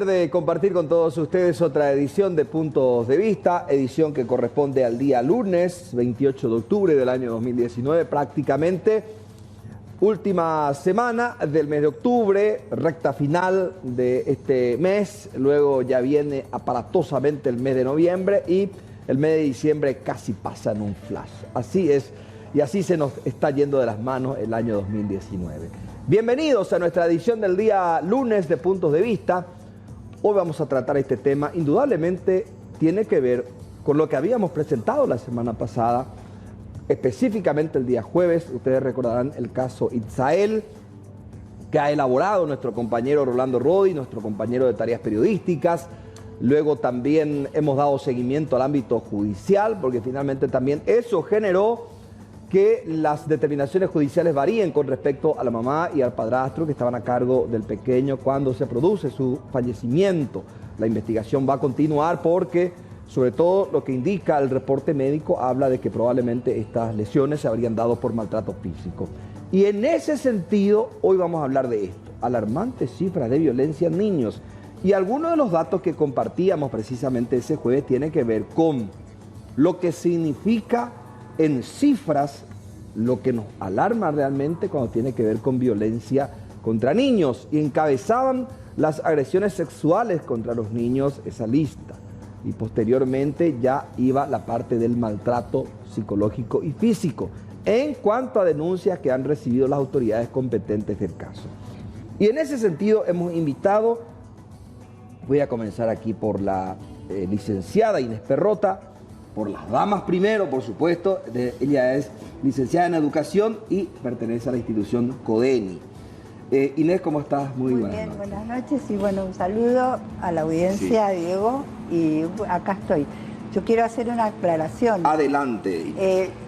De compartir con todos ustedes otra edición de Puntos de Vista, edición que corresponde al día lunes 28 de octubre del año 2019, prácticamente última semana del mes de octubre, recta final de este mes, luego ya viene aparatosamente el mes de noviembre y el mes de diciembre casi pasa en un flash. Así es, y así se nos está yendo de las manos el año 2019. Bienvenidos a nuestra edición del día lunes de Puntos de Vista. Hoy vamos a tratar este tema, indudablemente tiene que ver con lo que habíamos presentado la semana pasada, específicamente el día jueves. Ustedes recordarán el caso Itzael, que ha elaborado nuestro compañero Rolando Rodi, nuestro compañero de tareas periodísticas. Luego también hemos dado seguimiento al ámbito judicial, porque finalmente también eso generó que las determinaciones judiciales varíen con respecto a la mamá y al padrastro que estaban a cargo del pequeño cuando se produce su fallecimiento. La investigación va a continuar porque, sobre todo, lo que indica el reporte médico habla de que probablemente estas lesiones se habrían dado por maltrato físico. Y en ese sentido, hoy vamos a hablar de esto, alarmantes cifras de violencia en niños. Y algunos de los datos que compartíamos precisamente ese jueves tienen que ver con lo que significa en cifras lo que nos alarma realmente cuando tiene que ver con violencia contra niños. Y encabezaban las agresiones sexuales contra los niños esa lista. Y posteriormente ya iba la parte del maltrato psicológico y físico en cuanto a denuncias que han recibido las autoridades competentes del caso. Y en ese sentido hemos invitado, voy a comenzar aquí por la licenciada Inés Perrota, por las damas primero, por supuesto. Ella es licenciada en Educación y pertenece a la institución CODENI. Inés, ¿cómo estás? Muy bien, buenas noches. Y bueno, un saludo a la audiencia, sí. Diego, y acá estoy. Yo quiero hacer una aclaración. Adelante.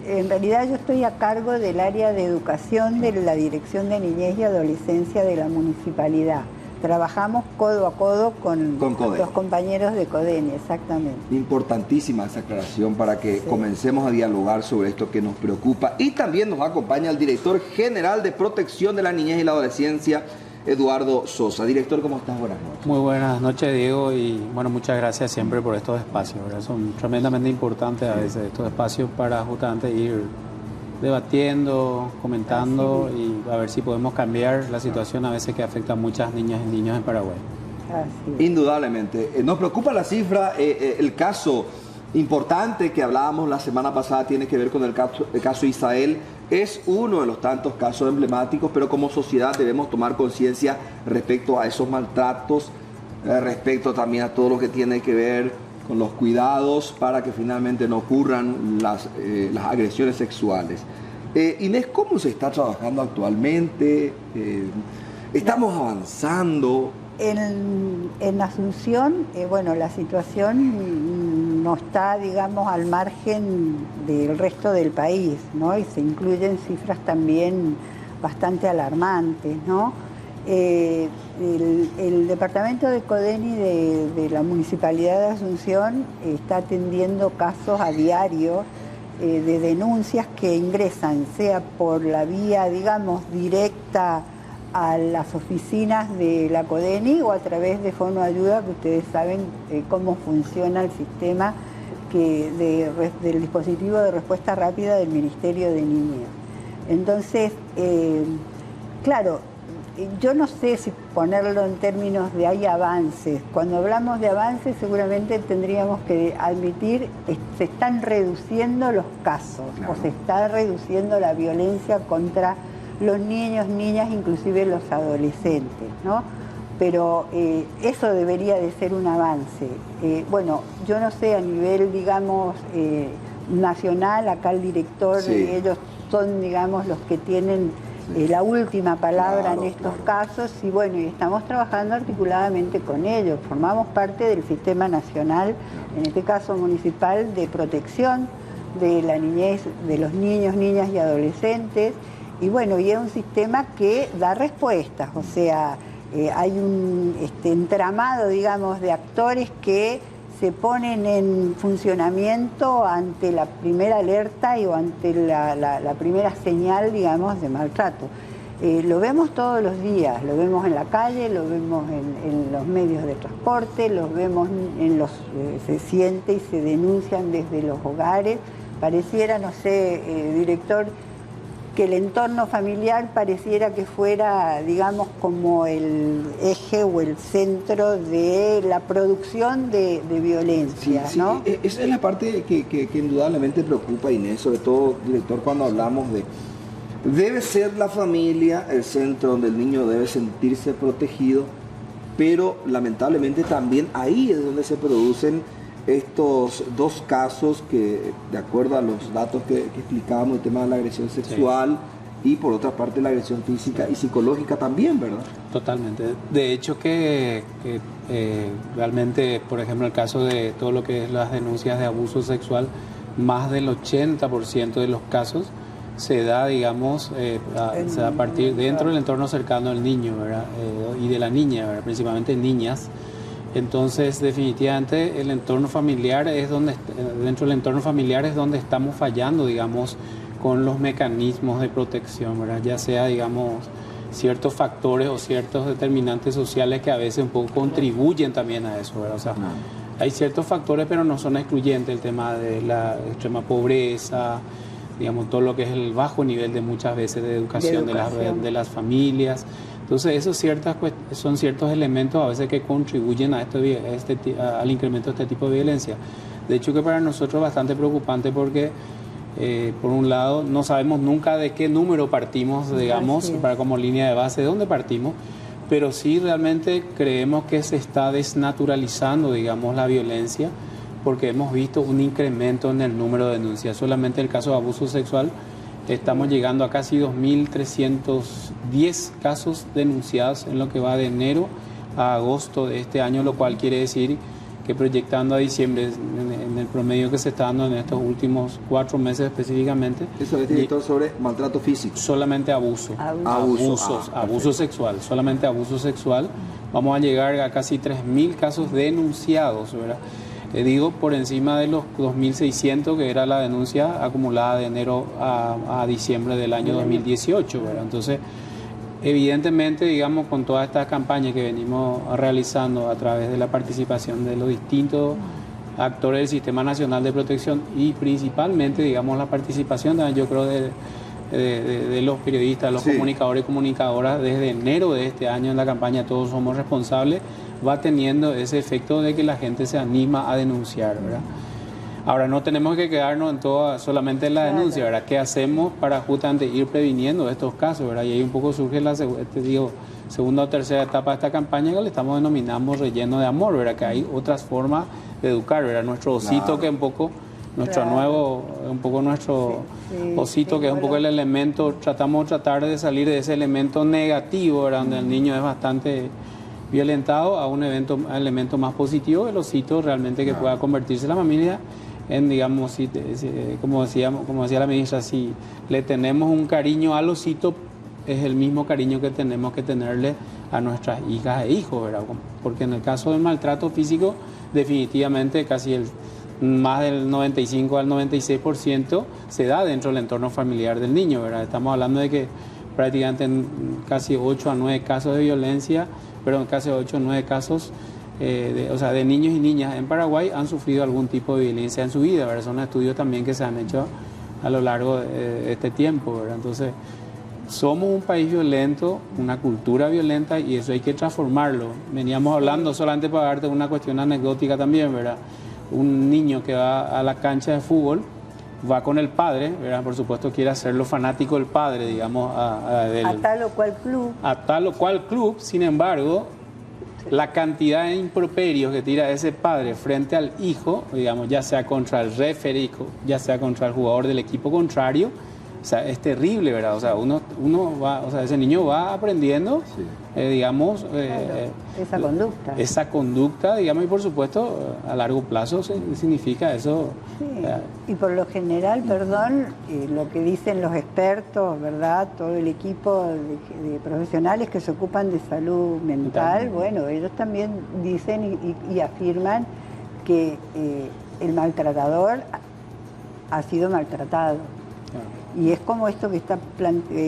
En realidad yo estoy a cargo del área de educación de la Dirección de Niñez y Adolescencia de la Municipalidad. Trabajamos codo a codo con los compañeros de CODENI, exactamente. Importantísima esa aclaración para que comencemos a dialogar sobre esto que nos preocupa. Y también nos acompaña el director general de Protección de la Niñez y la Adolescencia, Eduardo Sosa. Director, ¿cómo estás? Buenas noches. Muy buenas noches, Diego, y bueno, muchas gracias siempre por estos espacios, ¿verdad? Son tremendamente importantes a veces estos espacios para justamente ir debatiendo, comentando y a ver si podemos cambiar la situación a veces que afecta a muchas niñas y niños en Paraguay. Indudablemente. Nos preocupa la cifra, el caso importante que hablábamos la semana pasada tiene que ver con el caso Itzael. Es uno de los tantos casos emblemáticos, pero como sociedad debemos tomar conciencia respecto a esos maltratos, respecto también a todo lo que tiene que ver con los cuidados para que finalmente no ocurran las agresiones sexuales. Inés, ¿cómo se está trabajando actualmente? ¿Estamos avanzando? En Asunción, bueno, la situación no está, digamos, al margen del resto del país, ¿no? Y se incluyen cifras también bastante alarmantes, ¿no? El departamento de CODENI de la Municipalidad de Asunción está atendiendo casos a diario de denuncias que ingresan, sea por la vía, digamos, directa a las oficinas de la CODENI o a través de Fono Ayuda, que ustedes saben cómo funciona el sistema del dispositivo de respuesta rápida del Ministerio de Niñez. Entonces, claro, yo no sé si ponerlo en términos de hay avances. Cuando hablamos de avances seguramente tendríamos que admitir que se están reduciendo los casos, claro, o se está reduciendo la violencia contra los niños, niñas, inclusive los adolescentes, ¿no? Pero eso debería de ser un avance. Bueno, yo no sé, a nivel, digamos, nacional, acá el director, ellos son, digamos, los que tienen la última palabra en estos casos, y bueno, y estamos trabajando articuladamente con ellos. Formamos parte del Sistema Nacional, en este caso municipal, de protección de la niñez, de los niños, niñas y adolescentes, y bueno, y es un sistema que da respuestas, o sea, hay un entramado, digamos, de actores que se ponen en funcionamiento ante la primera alerta o ante la primera señal, digamos, de maltrato. Lo vemos todos los días, lo vemos en la calle, lo vemos en los medios de transporte, lo vemos se siente y se denuncian desde los hogares. Pareciera, no sé, director, que el entorno familiar pareciera que fuera, digamos, como el eje o el centro de la producción de violencia, sí, ¿no? Esa es la parte que indudablemente preocupa, Inés, sobre todo, director, cuando hablamos de... Debe ser la familia el centro donde el niño debe sentirse protegido, pero lamentablemente también ahí es donde se producen estos dos casos que, de acuerdo a los datos que explicábamos, el tema de la agresión sexual y por otra parte la agresión física y psicológica también, ¿verdad? Totalmente. De hecho que realmente, por ejemplo, el caso de todo lo que es las denuncias de abuso sexual, más del 80% de los casos se da, digamos, se da a partir dentro del entorno cercano del niño, ¿verdad? Y de la niña, ¿verdad? Principalmente niñas. Entonces, definitivamente, el entorno familiar es donde, dentro del entorno familiar es donde estamos fallando, digamos, con los mecanismos de protección, ¿verdad? Ya sea, digamos, ciertos factores o ciertos determinantes sociales que a veces un poco contribuyen también a eso, ¿verdad? O sea, hay ciertos factores, pero no son excluyentes, el tema de la extrema pobreza, digamos, todo lo que es el bajo nivel de muchas veces de educación, de las familias. Entonces, esos son ciertos elementos a veces que contribuyen a al incremento de este tipo de violencia. De hecho, que para nosotros es bastante preocupante porque, por un lado, no sabemos nunca de qué número partimos, digamos, para como línea de base, de dónde partimos, pero sí realmente creemos que se está desnaturalizando, digamos, la violencia, porque hemos visto un incremento en el número de denuncias. Solamente en el caso de abuso sexual estamos llegando a casi 2.310 casos denunciados en lo que va de enero a agosto de este año, lo cual quiere decir que proyectando a diciembre, en el promedio que se está dando en estos últimos 4 meses específicamente. Eso es, director, sobre maltrato físico. Solamente abuso. Abuso sexual, solamente abuso sexual. Vamos a llegar a casi 3.000 casos denunciados, ¿verdad? Digo, por encima de los 2.600 que era la denuncia acumulada de enero a diciembre del año 2018, ¿verdad? Entonces, evidentemente, digamos, con todas estas campañas que venimos realizando a través de la participación de los distintos actores del Sistema Nacional de Protección y principalmente, digamos, la participación, yo creo, de los periodistas, los comunicadores y comunicadoras desde enero de este año en la campaña Todos Somos Responsables, va teniendo ese efecto de que la gente se anima a denunciar, ¿verdad? Ahora, no tenemos que quedarnos solamente en la denuncia, ¿verdad? ¿Qué hacemos para justamente ir previniendo estos casos, ¿verdad? Y ahí un poco surge la segunda o tercera etapa de esta campaña que le estamos denominando relleno de amor, ¿verdad? Que hay otras formas de educar, ¿verdad? Nuestro osito, que es un poco nuestro osito, que es un poco el elemento, tratamos de tratar de salir de ese elemento negativo, ¿verdad? Donde el niño es bastante violentado a un elemento más positivo, el osito realmente que pueda convertirse la familia en, digamos, como decía la ministra, si le tenemos un cariño al osito, es el mismo cariño que tenemos que tenerle a nuestras hijas e hijos, ¿verdad? Porque en el caso del maltrato físico, definitivamente casi más del 95 al 96% se da dentro del entorno familiar del niño, ¿verdad? Estamos hablando de que prácticamente en casi 8 a 9 casos de violencia, pero en casi 8 o 9 casos de niños y niñas en Paraguay han sufrido algún tipo de violencia en su vida, ¿verdad? Son estudios también que se han hecho a lo largo de este tiempo, ¿verdad? Entonces, somos un país violento, una cultura violenta, y eso hay que transformarlo. Veníamos hablando, solamente para darte una cuestión anecdótica también, ¿verdad? Un niño que va a la cancha de fútbol, va con el padre, ¿verdad? Por supuesto quiere hacerlo fanático del padre, digamos, a tal o cual club. A tal o cual club, sin embargo, la cantidad de improperios que tira ese padre frente al hijo, digamos, ya sea contra el referee, ya sea contra el jugador del equipo contrario, o sea, es terrible, ¿verdad? O sea, ese niño va aprendiendo, digamos, esa conducta, digamos, y por supuesto, a largo plazo significa eso. Sí. Y por lo general, lo que dicen los expertos, ¿verdad? Todo el equipo de profesionales que se ocupan de salud mental, bueno, ellos también dicen y afirman que el maltratador ha sido maltratado. Y es como esto que está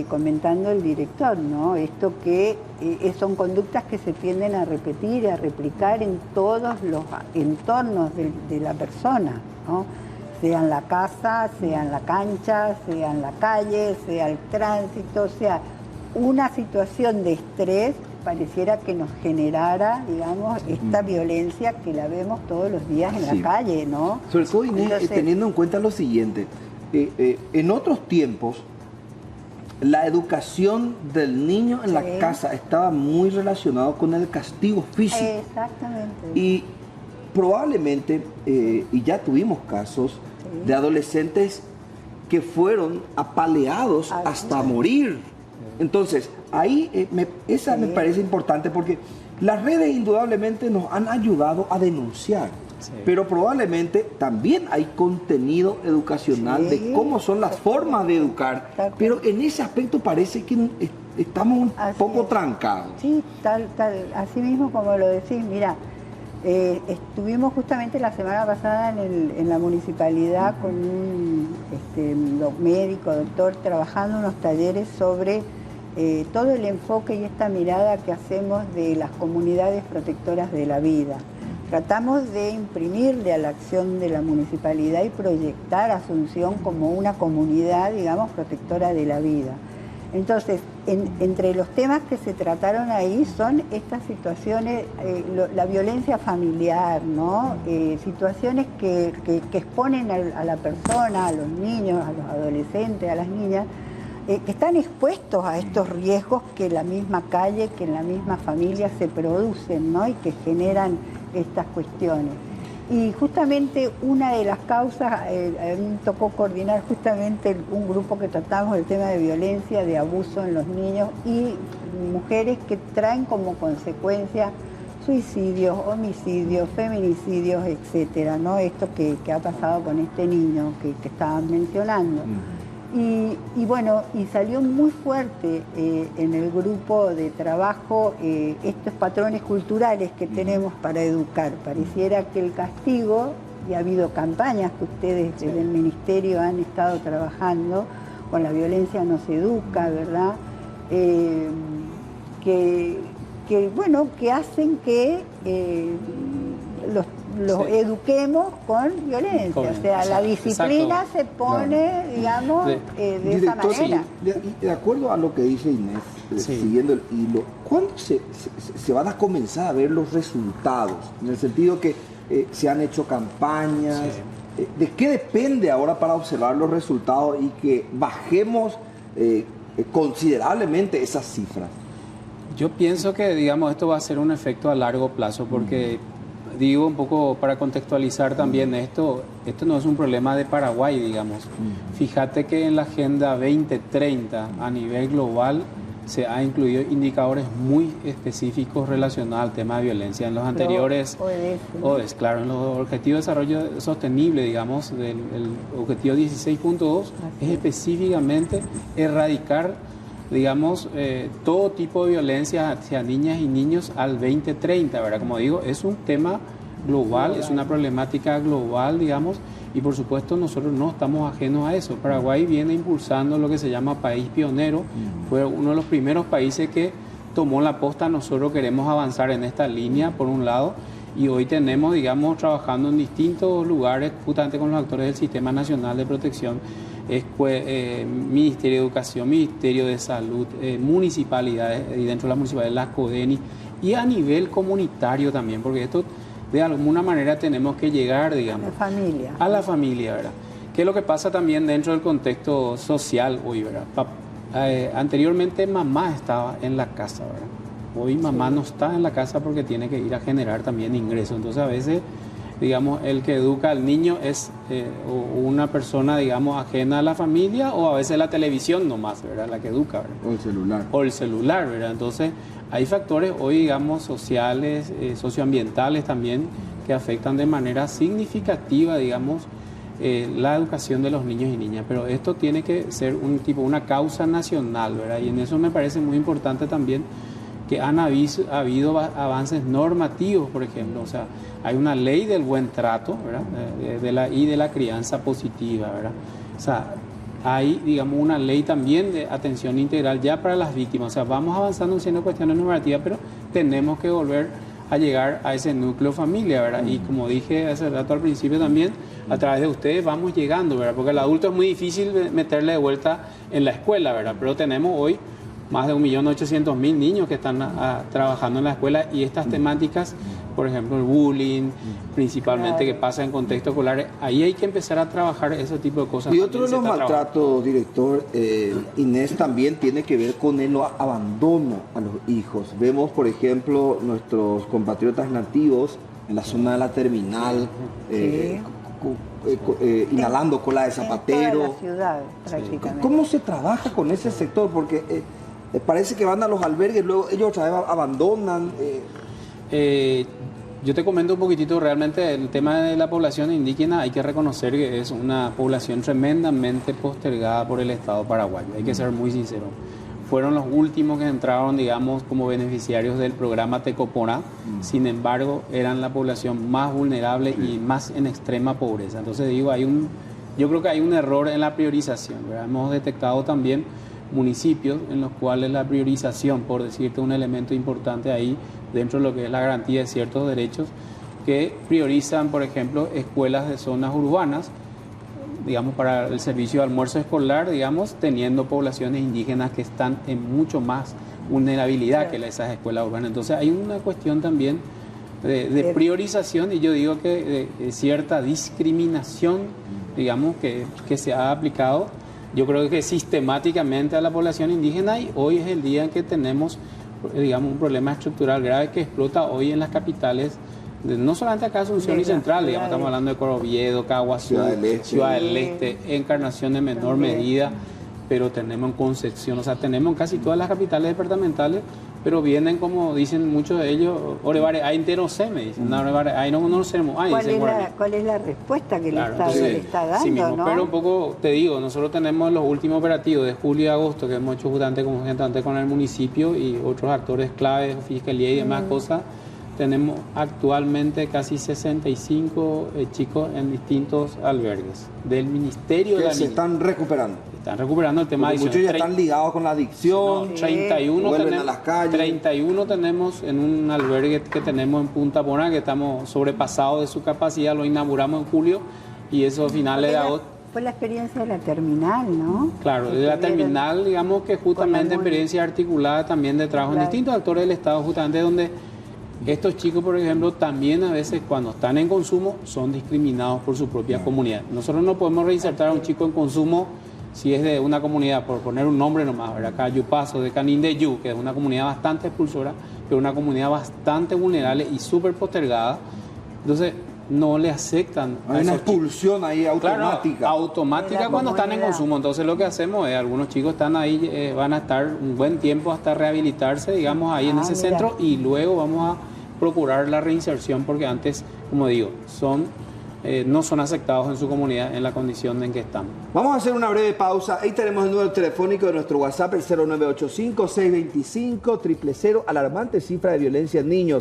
comentando el director, ¿no? Esto que son conductas que se tienden a repetir, a replicar en todos los entornos de la persona, ¿no? Sea en la casa, sea en la cancha, sea en la calle, sea el tránsito, sea una situación de estrés pareciera que nos generara, digamos, esta violencia que la vemos todos los días en la calle, ¿no? Sobre todo, Inés, teniendo en cuenta lo siguiente, en otros tiempos, la educación del niño en la casa estaba muy relacionado con el castigo físico. Exactamente. Y probablemente, y ya tuvimos casos de adolescentes que fueron apaleados hasta morir. Entonces, ahí me parece importante porque las redes indudablemente nos han ayudado a denunciar. Pero probablemente también hay contenido educacional de cómo son las formas de educar, pero en ese aspecto parece que estamos un poco trancados. Sí, así mismo como lo decís. Mira, estuvimos justamente la semana pasada en la municipalidad con un médico, doctor, trabajando unos talleres sobre todo el enfoque y esta mirada que hacemos de las comunidades protectoras de la vida. Tratamos de imprimirle a la acción de la municipalidad y proyectar a Asunción como una comunidad, digamos, protectora de la vida. Entonces, entre los temas que se trataron ahí son estas situaciones, la violencia familiar, ¿no? Situaciones que exponen a la persona, a los niños, a los adolescentes, a las niñas, que están expuestos a estos riesgos que en la misma calle, que en la misma familia se producen, ¿no? Y que generan estas cuestiones. Y justamente una de las causas, a mí me tocó coordinar justamente un grupo que tratamos el tema de violencia, de abuso en los niños y mujeres que traen como consecuencia suicidios, homicidios, feminicidios, etcétera, ¿no? Esto que ha pasado con este niño que estaban mencionando. Y bueno, y salió muy fuerte en el grupo de trabajo estos patrones culturales que tenemos para educar. Pareciera que el castigo, y ha habido campañas que ustedes desde el Ministerio han estado trabajando, con la violencia no se educa, ¿verdad? Que hacen que los eduquemos con violencia, o sea, la disciplina se pone, digamos, de esa manera. De acuerdo a lo que dice Inés, siguiendo el hilo, ¿cuándo se van a comenzar a ver los resultados? En el sentido que se han hecho campañas, ¿de qué depende ahora para observar los resultados y que bajemos considerablemente esas cifras? Yo pienso que, digamos, esto va a ser un efecto a largo plazo porque... Digo un poco para contextualizar también esto no es un problema de Paraguay, digamos. Fíjate que en la Agenda 2030 a nivel global se ha incluido indicadores muy específicos relacionados al tema de violencia. En los anteriores ODS, claro, en los Objetivos de Desarrollo Sostenible, digamos, el objetivo 16.2 es específicamente erradicar, digamos, todo tipo de violencia hacia niñas y niños al 2030, ¿verdad? Como digo, es un tema global, es una problemática global, digamos, y por supuesto nosotros no estamos ajenos a eso. Paraguay viene impulsando lo que se llama país pionero, fue uno de los primeros países que tomó la posta. Nosotros queremos avanzar en esta línea, por un lado, y hoy tenemos, digamos, trabajando en distintos lugares, justamente con los actores del Sistema Nacional de Protección, Ministerio de Educación, Ministerio de Salud, municipalidades, y dentro de las municipalidades, las CODENI, y a nivel comunitario también, porque esto de alguna manera tenemos que llegar, digamos, a la familia, ¿verdad? ¿Qué es lo que pasa también dentro del contexto social hoy, ¿verdad? Anteriormente mamá estaba en la casa, ¿verdad? Hoy mamá no está en la casa porque tiene que ir a generar también ingresos. Entonces a veces, digamos, el que educa al niño es una persona, digamos, ajena a la familia, o a veces la televisión nomás, ¿verdad? La que educa, ¿verdad? O el celular. O el celular, ¿verdad? Entonces hay factores hoy, digamos, sociales, socioambientales también, que afectan de manera significativa, digamos, la educación de los niños y niñas. Pero esto tiene que ser una causa nacional, ¿verdad? Y en eso me parece muy importante también que ha habido avances normativos, por ejemplo. O sea, hay una ley del buen trato, ¿verdad? Y de la crianza positiva, ¿verdad? O sea, hay, digamos, una ley también de atención integral ya para las víctimas. O sea, vamos avanzando en siendo cuestiones normativas, pero tenemos que volver a llegar a ese núcleo familia, ¿verdad? Y como dije hace rato al principio también, a través de ustedes vamos llegando, ¿verdad? Porque el adulto es muy difícil meterle de vuelta en la escuela, ¿verdad? Pero tenemos hoy más de 1.800.000 niños que están trabajando en la escuela y estas temáticas, por ejemplo, el bullying, principalmente que pasa en contextos escolares, ahí hay que empezar a trabajar ese tipo de cosas. Y otro de los maltratos, director, Inés, también tiene que ver con el abandono a los hijos. Vemos, por ejemplo, nuestros compatriotas nativos en la zona de la terminal, inhalando cola de zapatero. En toda la ciudad, prácticamente. ¿Cómo se trabaja con ese sector? Porque parece que van a los albergues, luego ellos otra vez abandonan. Yo te comento un poquitito, realmente el tema de la población indígena hay que reconocer que es una población tremendamente postergada por el Estado paraguayo, hay que ser muy sinceros. Fueron los últimos que entraron, digamos, como beneficiarios del programa Tecopona, sin embargo, eran la población más vulnerable y más en extrema pobreza. Entonces digo, yo creo que hay un error en la priorización, ¿verdad? Hemos detectado también municipios en los cuales la priorización, por decirte un elemento importante ahí, dentro de lo que es la garantía de ciertos derechos, que priorizan, por ejemplo, escuelas de zonas urbanas, digamos, para el servicio de almuerzo escolar, digamos, teniendo poblaciones indígenas que están en mucho más vulnerabilidad que esas escuelas urbanas. Entonces hay una cuestión también de priorización y yo digo que de cierta discriminación, digamos, que se ha aplicado, yo creo que sistemáticamente a la población indígena, y hoy es el día en que tenemos, digamos, un problema estructural grave que explota hoy en las capitales, no solamente acá Asunción y Central, digamos, estamos hablando de Coroviedo, Caguazú, Ciudad del Este, Encarnación en menor medida, pero tenemos en Concepción, o sea, tenemos en casi todas las capitales departamentales, pero vienen, como dicen muchos de ellos, Orevare, hay entero se me dicen, no, Orevare, hay no seremos, ¿Cuál es la respuesta que claro, le está dando? Sí mismo, ¿no? pero un poco, te digo, nosotros tenemos los últimos operativos de julio y agosto que hemos hecho justamente con el municipio y otros actores claves, fiscalía y demás cosas. Tenemos actualmente casi 65 chicos en distintos albergues del Ministerio de la se están recuperando. Están recuperando el tema de adicción. Muchos ya están ligados con la adicción. No, 31 vuelven tenemos, a las calles. 31 tenemos en un albergue que tenemos en Punta Pona, que estamos sobrepasados de su capacidad, lo inauguramos en julio y eso a finales de agosto. Fue la experiencia de la terminal, ¿no? Claro, de la terminal, digamos que justamente experiencia articulada también de trabajo en distintos actores del Estado, justamente donde estos chicos, por ejemplo, también a veces cuando están en consumo son discriminados por su propia comunidad. Nosotros no podemos reinsertar a un chico en consumo si es de una comunidad, por poner un nombre nomás, ¿verdad? Acá Yupazo, de Canindeyú, que es una comunidad bastante expulsora, pero una comunidad bastante vulnerable y súper postergada. Entonces, no le aceptan. Hay una expulsión ahí automática. Claro, automática cuando están en consumo. Entonces lo que hacemos es, algunos chicos están ahí, van a estar un buen tiempo hasta rehabilitarse, digamos, ahí en ese centro y luego vamos a procurar la reinserción porque antes, como digo, no son aceptados en su comunidad en la condición en que están. Vamos a hacer una breve pausa. Ahí tenemos el número telefónico de nuestro WhatsApp, el 0985-625-000, alarmante cifra de violencia en niños.